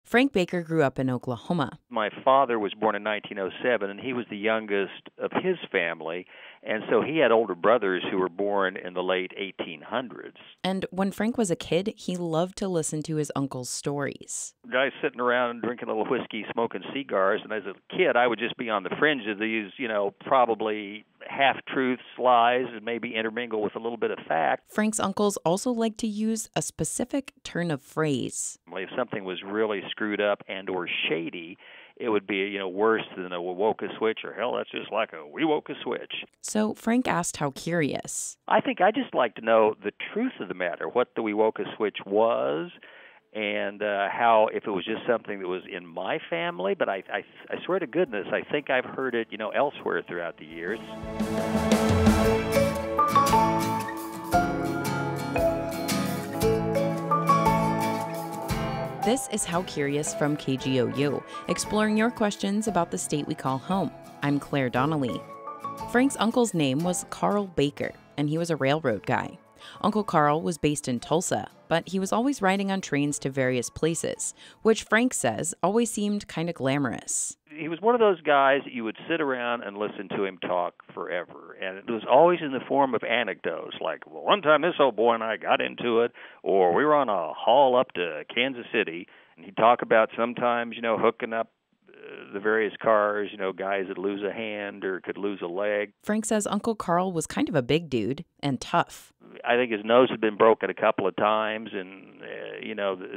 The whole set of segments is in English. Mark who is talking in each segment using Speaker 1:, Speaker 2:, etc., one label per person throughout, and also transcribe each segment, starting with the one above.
Speaker 1: Frank Baker grew up in Oklahoma.
Speaker 2: My father was born in 1907, and he was the youngest of his family, and so he had older brothers who were born in the late 1800s.
Speaker 1: And when Frank was a kid, he loved to listen to his uncle's stories.
Speaker 2: Guys sitting around drinking a little whiskey, smoking cigars, and as a kid, I would just be on the fringe of these, probably half-truths, lies, and maybe intermingle with a little bit of fact.
Speaker 1: Frank's uncles also liked to use a specific turn of phrase.
Speaker 2: If something was really screwed up and or shady, it would be, worse than a Wewoka switch, or hell, that's just like a Wewoka switch.
Speaker 1: So Frank asked how curious.
Speaker 2: I think I just like to know the truth of the matter, what the Wewoka switch was, and how, if it was just something that was in my family. But I swear to goodness, I think I've heard it, elsewhere throughout the years.
Speaker 1: This is How Curious from KGOU, exploring your questions about the state we call home. I'm Claire Donnelly. Frank's uncle's name was Carl Baker, and he was a railroad guy. Uncle Carl was based in Tulsa, but he was always riding on trains to various places, which Frank says always seemed kind of glamorous.
Speaker 2: He was one of those guys that you would sit around and listen to him talk forever, and it was always in the form of anecdotes, like, well, one time this old boy and I got into it, or we were on a haul up to Kansas City, and he'd talk about sometimes, hooking up the various cars, guys that lose a hand or could lose a leg.
Speaker 1: Frank says Uncle Carl was kind of a big dude and tough.
Speaker 2: I think his nose had been broken a couple of times, and,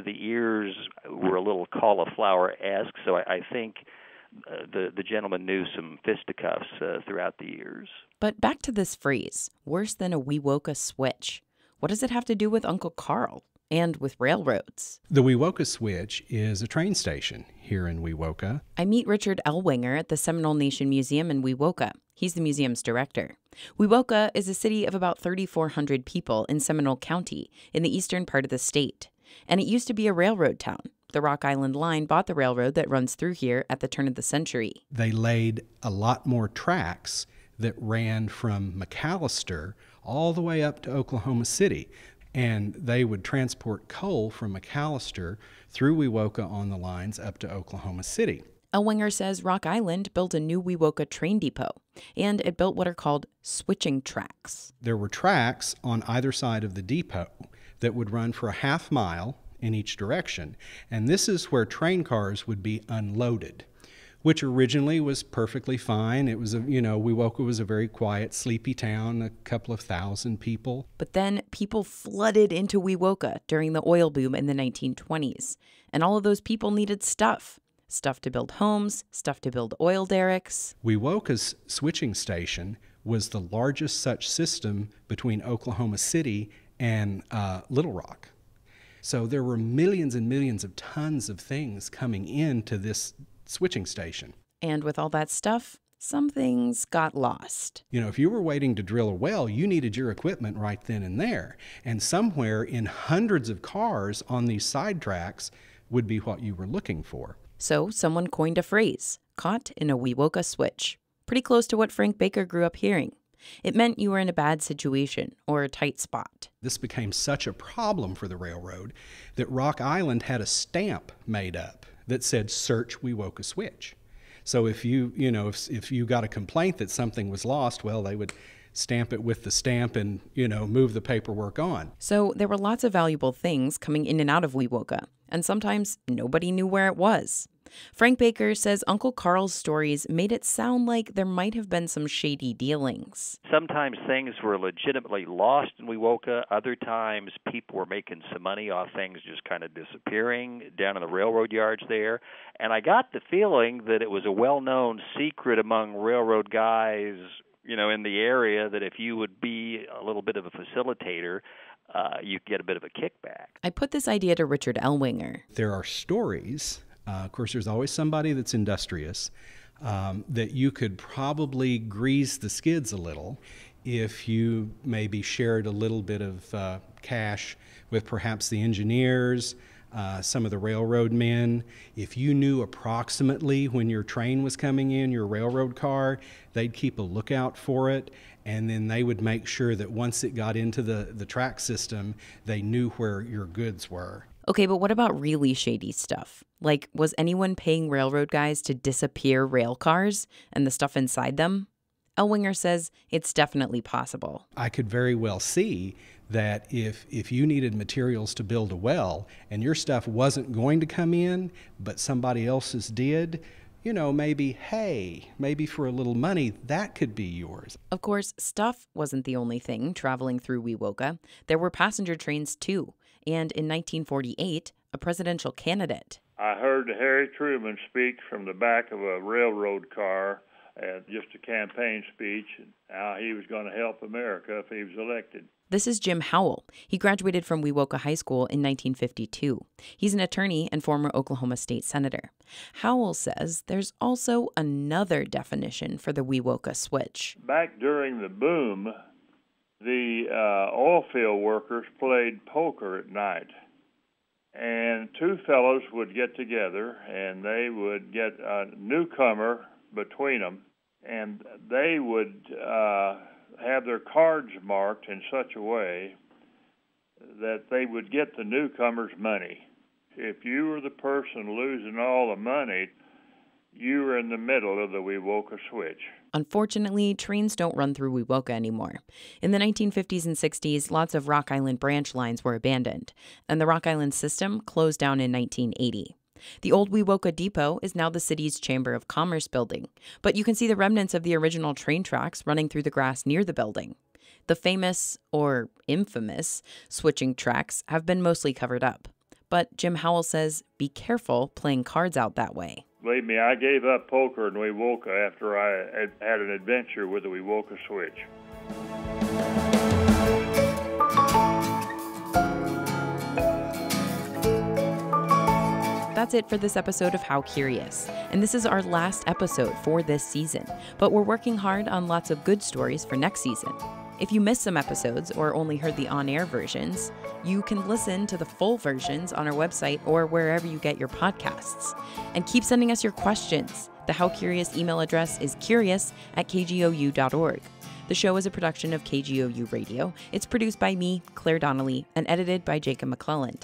Speaker 2: the ears were a little cauliflower-esque, so I think the gentleman knew some fisticuffs throughout the years.
Speaker 1: But back to this phrase, worse than a Wewoka switch. What does it have to do with Uncle Carl and with railroads?
Speaker 3: The Wewoka switch is a train station here in Wewoka.
Speaker 1: I meet Richard Ellwanger at the Seminole Nation Museum in Wewoka. He's the museum's director. Wewoka is a city of about 3,400 people in Seminole County in the eastern part of the state. And it used to be a railroad town. The Rock Island Line bought the railroad that runs through here at the turn of the century.
Speaker 3: They laid a lot more tracks that ran from McAllister all the way up to Oklahoma City. And they would transport coal from McAllister through Wewoka on the lines up to Oklahoma City.
Speaker 1: Ellwanger says Rock Island built a new Wewoka train depot, and it built what are called switching tracks.
Speaker 3: There were tracks on either side of the depot that would run for a half mile in each direction, and this is where train cars would be unloaded, which originally was perfectly fine. It was Wewoka was a very quiet, sleepy town, a couple of thousand people.
Speaker 1: But then people flooded into Wewoka during the oil boom in the 1920s, and all of those people needed stuff to build homes, stuff to build oil derricks.
Speaker 3: Wewoka's switching station was the largest such system between Oklahoma City and Little Rock. So there were millions and millions of tons of things coming into this switching station.
Speaker 1: And with all that stuff, some things got lost.
Speaker 3: If you were waiting to drill a well, you needed your equipment right then and there. And somewhere in hundreds of cars on these side tracks would be what you were looking for.
Speaker 1: So someone coined a phrase, caught in a Wewoka switch. Pretty close to what Frank Baker grew up hearing. It meant you were in a bad situation or a tight spot.
Speaker 3: This became such a problem for the railroad that Rock Island had a stamp made up that said, "Search Wewoka switch." So if you got a complaint that something was lost, well, they would stamp it with the stamp and, move the paperwork on.
Speaker 1: So there were lots of valuable things coming in and out of Wewoka, and sometimes nobody knew where it was. Frank Baker says Uncle Carl's stories made it sound like there might have been some shady dealings.
Speaker 2: Sometimes things were legitimately lost in Wewoka. Other times people were making some money off things just kind of disappearing down in the railroad yards there. And I got the feeling that it was a well-known secret among railroad guys, in the area, that if you would be a little bit of a facilitator, you get a bit of a kickback.
Speaker 1: I put this idea to Richard Ellwanger.
Speaker 3: There are stories. Of course, there's always somebody that's industrious that you could probably grease the skids a little if you maybe shared a little bit of cash with perhaps the engineers, some of the railroad men. If you knew approximately when your train was coming in, your railroad car, they'd keep a lookout for it, and then they would make sure that once it got into the track system, they knew where your goods were.
Speaker 1: Okay, but what about really shady stuff? Like, was anyone paying railroad guys to disappear rail cars and the stuff inside them? Ellwinger says it's definitely possible.
Speaker 3: I could very well see that if you needed materials to build a well and your stuff wasn't going to come in, but somebody else's did, maybe for a little money, that could be yours.
Speaker 1: Of course, stuff wasn't the only thing traveling through Wewoka. There were passenger trains too. And in 1948, a presidential candidate.
Speaker 4: I heard Harry Truman speak from the back of a railroad car at just a campaign speech, how he was going to help America if he was elected.
Speaker 1: This is Jim Howell. He graduated from Wewoka High School in 1952. He's an attorney and former Oklahoma State Senator. Howell says there's also another definition for the Wewoka switch.
Speaker 4: Back during the boom, the oil field workers played poker at night. And two fellows would get together, and they would get a newcomer between them, and they would have their cards marked in such a way that they would get the newcomer's money. If you were the person losing all the money, you were in the middle of the Wewoka switch.
Speaker 1: Unfortunately, trains don't run through Wewoka anymore. In the 1950s and 60s, lots of Rock Island branch lines were abandoned, and the Rock Island system closed down in 1980. The old Wewoka Depot is now the city's Chamber of Commerce building, but you can see the remnants of the original train tracks running through the grass near the building. The famous, or infamous, switching tracks have been mostly covered up. But Jim Howell says be careful playing cards out that way.
Speaker 4: Believe me, I gave up poker in Wewoka after I had an adventure with the Wewoka switch.
Speaker 1: That's it for this episode of How Curious. And this is our last episode for this season. But we're working hard on lots of good stories for next season. If you missed some episodes or only heard the on-air versions, you can listen to the full versions on our website or wherever you get your podcasts. And keep sending us your questions. The How Curious email address is curious@kgou.org. The show is a production of KGOU Radio. It's produced by me, Claire Donnelly, and edited by Jacob McClelland.